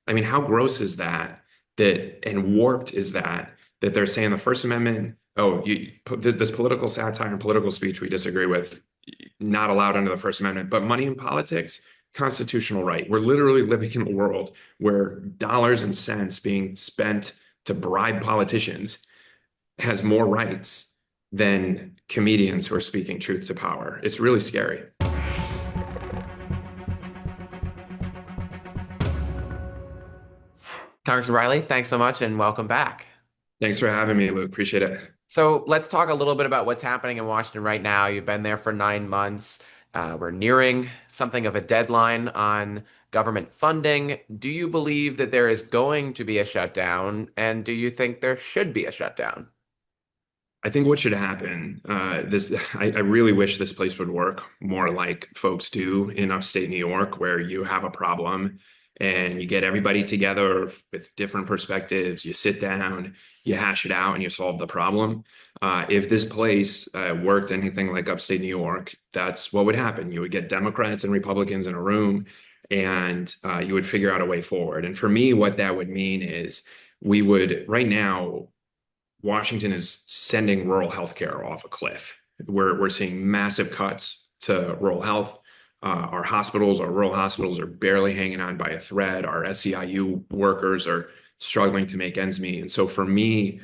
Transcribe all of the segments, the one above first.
I mean, how gross is that? That and warped is that they're saying the First Amendment, oh, this political satire and political speech we disagree with, not allowed under the First Amendment, but money in politics, constitutional right. We're literally living in a world where dollars and cents being spent to bribe politicians has more rights than comedians who are speaking truth to power. It's really scary. Congressman Riley, thanks so much and welcome back. Thanks for having me, Luke. Appreciate it. So let's talk a little bit about what's happening in Washington right now. You've been there for 9 months. We're nearing something of a deadline on government funding. Do you believe that there is going to be a shutdown? And do you think there should be a shutdown? I think what should happen, I really wish this place would work more like folks do in upstate New York, where you have a problem and you get everybody together with different perspectives. You sit down, you hash it out, and you solve the problem. If this place worked anything like upstate New York, that's what would happen. You would get Democrats and Republicans in a room, and you would figure out a way forward. And for me, what that would mean is we would, right now, Washington is sending rural healthcare off a cliff. We're seeing massive cuts to rural health. Our rural hospitals are barely hanging on by a thread. Our SEIU workers are struggling to make ends meet. And so for me,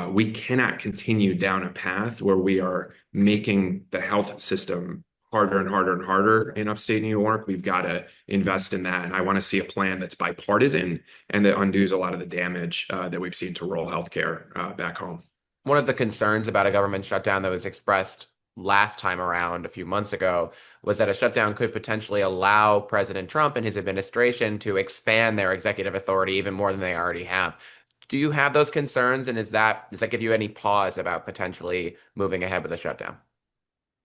we cannot continue down a path where we are making the health system harder and harder and harder in upstate New York. We've got to invest in that. And I want to see a plan that's bipartisan and that undoes a lot of the damage that we've seen to rural healthcare back home. One of the concerns about a government shutdown that was expressed last time around a few months ago was that a shutdown could potentially allow President Trump and his administration to expand their executive authority even more than they already have. Do you have those concerns, and does that give you any pause about potentially moving ahead with a shutdown?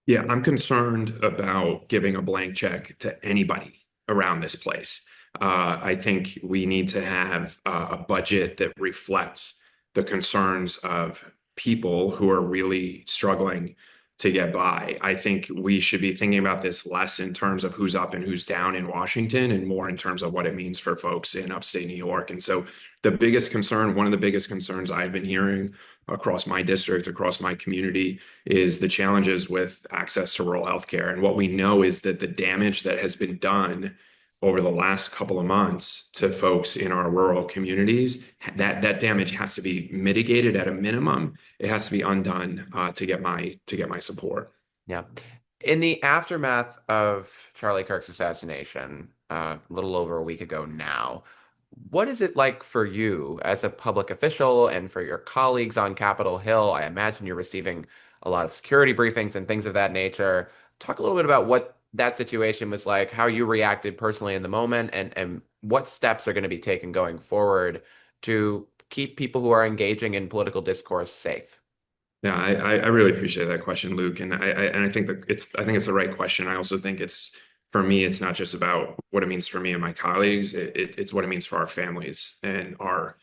Yeah, I'm concerned about giving a blank check to anybody around this place. I think we need to have a budget that reflects the concerns of people who are really struggling to get by. I think we should be thinking about this less in terms of who's up and who's down in Washington and more in terms of what it means for folks in upstate New York. And so one of the biggest concerns I've been hearing across my district, across my community, is the challenges with access to rural healthcare. And what we know is that the damage that has been done over the last couple of months to folks in our rural communities, that damage has to be mitigated at a minimum. It has to be undone to get my support. Yeah. In the aftermath of Charlie Kirk's assassination, a little over a week ago now, what is it like for you as a public official and for your colleagues on Capitol Hill? I imagine you're receiving a lot of security briefings and things of that nature. Talk a little bit about what that situation was like, how you reacted personally in the moment, and what steps are going to be taken going forward to keep people who are engaging in political discourse safe. Yeah, I really appreciate that question, Luke, and I think that it's the right question. I also think it's for me, it's not just about what it means for me and my colleagues. It's what it means for our families and our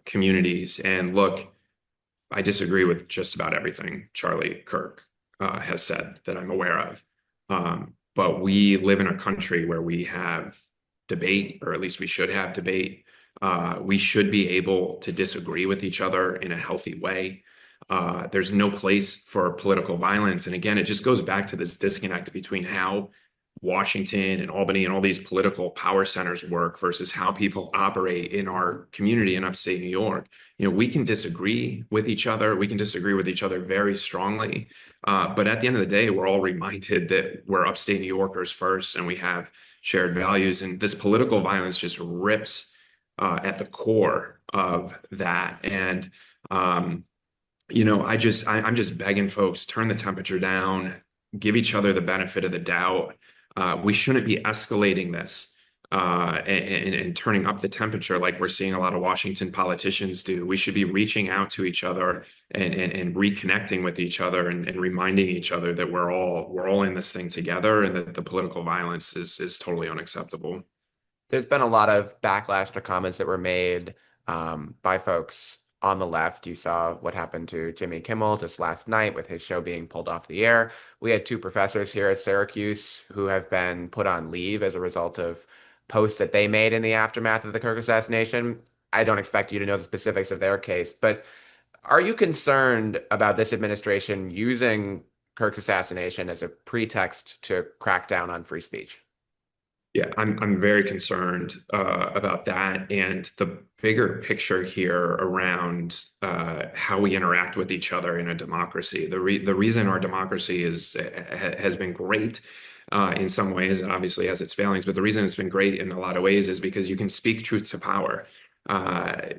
communities. And look, I disagree with just about everything Charlie Kirk has said that I'm aware of. But we live in a country where we have debate, or at least we should have debate. We should be able to disagree with each other in a healthy way. There's no place for political violence. And again, it just goes back to this disconnect between how Washington and Albany and all these political power centers work versus how people operate in our community in upstate New York. We can disagree with each other. We can disagree with each other very strongly. But at the end of the day, we're all reminded that we're upstate New Yorkers first and we have shared values. And this political violence just rips at the core of that. And I'm just begging folks, turn the temperature down, give each other the benefit of the doubt. We shouldn't be escalating this and turning up the temperature like we're seeing a lot of Washington politicians do. We should be reaching out to each other and reconnecting with each other and reminding each other that we're all in this thing together and that the political violence is totally unacceptable. There's been a lot of backlash to comments that were made by folks on the left. You saw what happened to Jimmy Kimmel just last night with his show being pulled off the air. We had two professors here at Syracuse who have been put on leave as a result of posts that they made in the aftermath of the Kirk assassination. I don't expect you to know the specifics of their case, but are you concerned about this administration using Kirk's assassination as a pretext to crack down on free speech? Yeah, I'm very concerned about that and the bigger picture here around how we interact with each other in a democracy. The reason our democracy has been great in some ways, it obviously has its failings, but the reason it's been great in a lot of ways is because you can speak truth to power.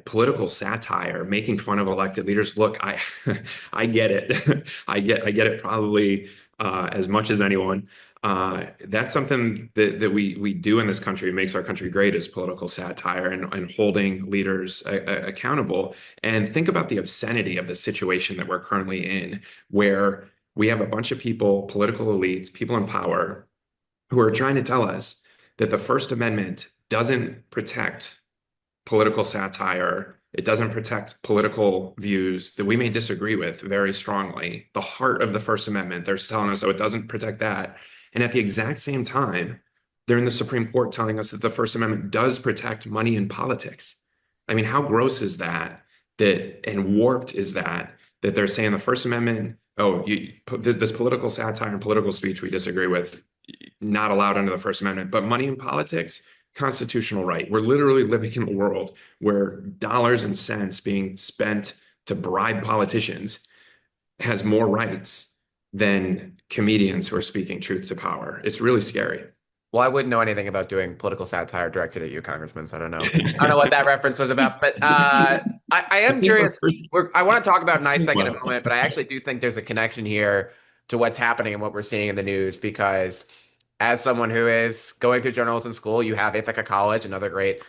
Political satire, making fun of elected leaders. Look, I get it. I get it probably as much as anyone. That's something that we do in this country. It makes our country great is political satire and holding leaders accountable. And think about the obscenity of the situation that we're currently in, where we have a bunch of people, political elites, people in power, who are trying to tell us that the First Amendment doesn't protect political satire. It doesn't protect political views that we may disagree with very strongly. The heart of the First Amendment, they're telling us, oh, it doesn't protect that. And at the exact same time, they're in the Supreme Court telling us that the First Amendment does protect money in politics. I mean, how gross is that? That and warped is that they're saying the First Amendment, oh, this political satire and political speech we disagree with, not allowed under the First Amendment, but money in politics, constitutional right. We're literally living in a world where dollars and cents being spent to bribe politicians has more rights than comedians who are speaking truth to power. It's really scary. Well, I wouldn't know anything about doing political satire directed at you, Congressman, so I don't know. I don't know what that reference was about, but I am curious. I want to talk about NYSEG in a moment, but I actually do think there's a connection here to what's happening and what we're seeing in the news because as someone who is going through journalism school, you have Ithaca College, another great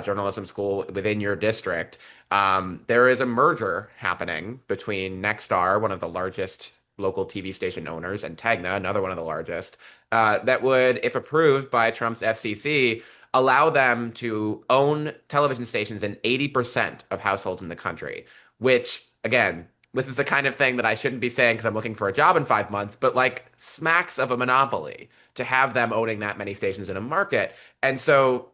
journalism school within your district. There is a merger happening between Nexstar, one of the largest local TV station owners, and Tegna, another one of the largest, that would, if approved by Trump's FCC, allow them to own television stations in 80% of households in the country, which, again, this is the kind of thing that I shouldn't be saying because I'm looking for a job in 5 months, but like smacks of a monopoly to have them owning that many stations in a market. And so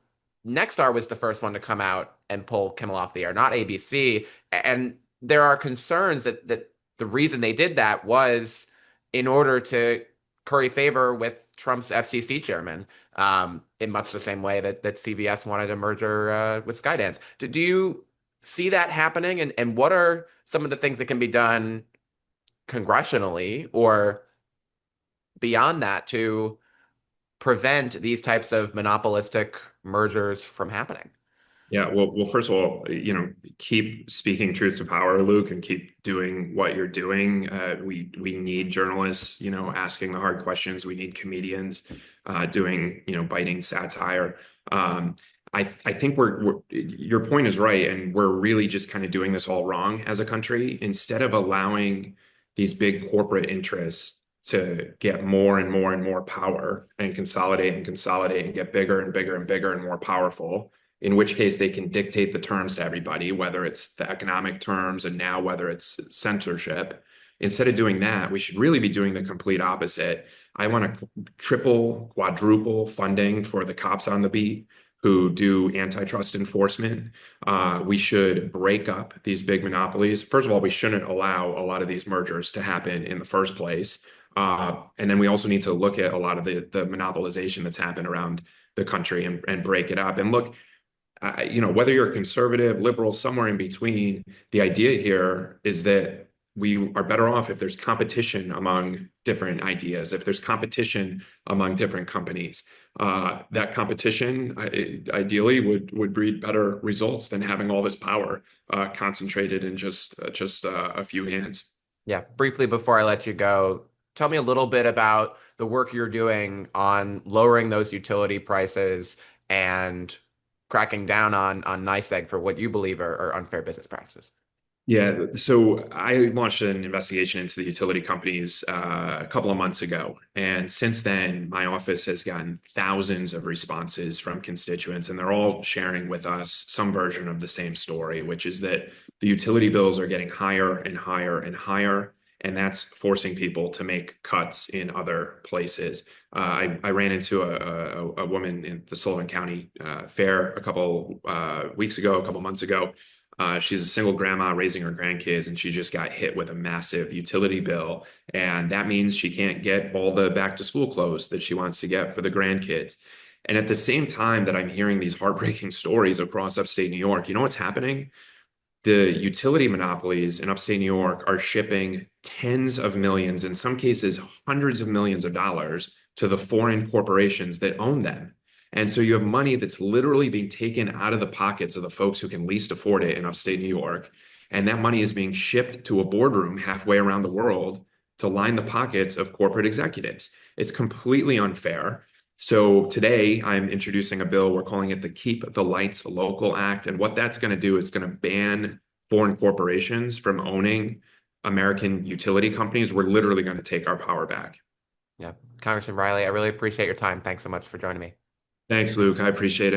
Nexstar was the first one to come out and pull Kimmel off the air, not ABC. And there are concerns that the reason they did that was in order to curry favor with Trump's FCC chairman, in much the same way that CBS wanted a merger with Skydance. Do you see that happening? And what are some of the things that can be done congressionally or beyond that to prevent these types of monopolistic mergers from happening? Yeah, well, first of all, keep speaking truth to power, Luke, and keep doing what you're doing. We need journalists, asking the hard questions. We need comedians, doing, biting satire. I think your point is right, and we're really just kind of doing this all wrong as a country. Instead of allowing these big corporate interests to get more and more and more power and consolidate and get bigger and bigger and bigger and more powerful, in which case they can dictate the terms to everybody, whether it's the economic terms and now whether it's censorship. Instead of doing that, we should really be doing the complete opposite. I want to triple, quadruple funding for the cops on the beat who do antitrust enforcement. We should break up these big monopolies. First of all, we shouldn't allow a lot of these mergers to happen in the first place. And then we also need to look at a lot of the monopolization that's happened around the country and break it up. And look, whether you're conservative, liberal, somewhere in between, the idea here is that we are better off if there's competition among different ideas, if there's competition among different companies. That competition ideally would breed better results than having all this power concentrated in just a few hands. Yeah, briefly before I let you go, tell me a little bit about the work you're doing on lowering those utility prices and cracking down on NYSEG for what you believe are unfair business practices. Yeah, so I launched an investigation into the utility companies a couple of months ago. And since then, my office has gotten thousands of responses from constituents, and they're all sharing with us some version of the same story, which is that the utility bills are getting higher and higher and higher. and that's forcing people to make cuts in other places. I ran into a woman in the Sullivan County Fair a couple weeks ago, a couple months ago. She's a single grandma raising her grandkids, and she just got hit with a massive utility bill. And that means she can't get all the back to school clothes that she wants to get for the grandkids. And at the same time that I'm hearing these heartbreaking stories across upstate New York, you know what's happening? The utility monopolies in upstate New York are shipping tens of millions, in some cases, hundreds of millions of dollars to the foreign corporations that own them. And so you have money that's literally being taken out of the pockets of the folks who can least afford it in upstate New York. And that money is being shipped to a boardroom halfway around the world to line the pockets of corporate executives. It's completely unfair. So today I'm introducing a bill. We're calling it the Keep the Lights Local Act. And what that's going to do is going to ban foreign corporations from owning American utility companies. We're literally going to take our power back. Yeah. Congressman Riley, I really appreciate your time. Thanks so much for joining me. Thanks, Luke. I appreciate it.